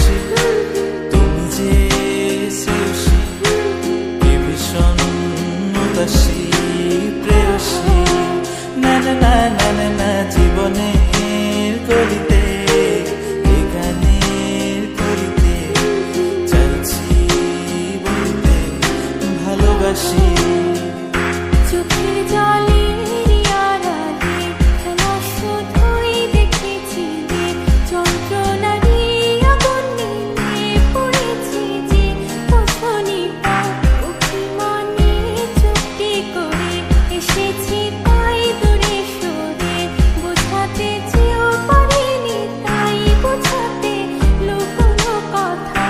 খুশি তুমি যে শ্রেয়সী কে ভীষণ উদাসী প্রেয়সী না না না না না না জীবনের করিতে গানের করিতে চাইছি বলতে ভালোবাসি চোখের জলের আড়ালে খেলা শুধুই দেখেছি যে যন্ত্রণারই আগুন নিয়ে পড়েছি যে বোঝনি অভিমানে চুক্তি করে এসেছি তাই দূরে সরে বোঝাতে চেয়েও পারিনি তাই বোঝাতে লুকোনো কথা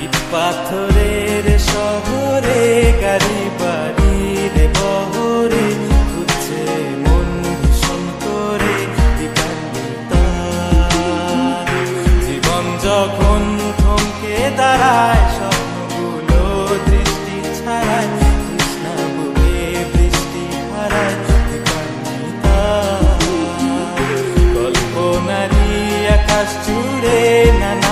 ইট পাথরের শহরে গাড়ি বাড়ির বহরে খুঁজছে মন ভীষণ করে জীবন যখন থমকে দাঁড়ায় স্বপ্নগুলো দৃষ্টি ছাড়ায় তৃষ্ণা বুকে বৃষ্টি হারায় কল্পনারই আকাশ জুড়ে নানা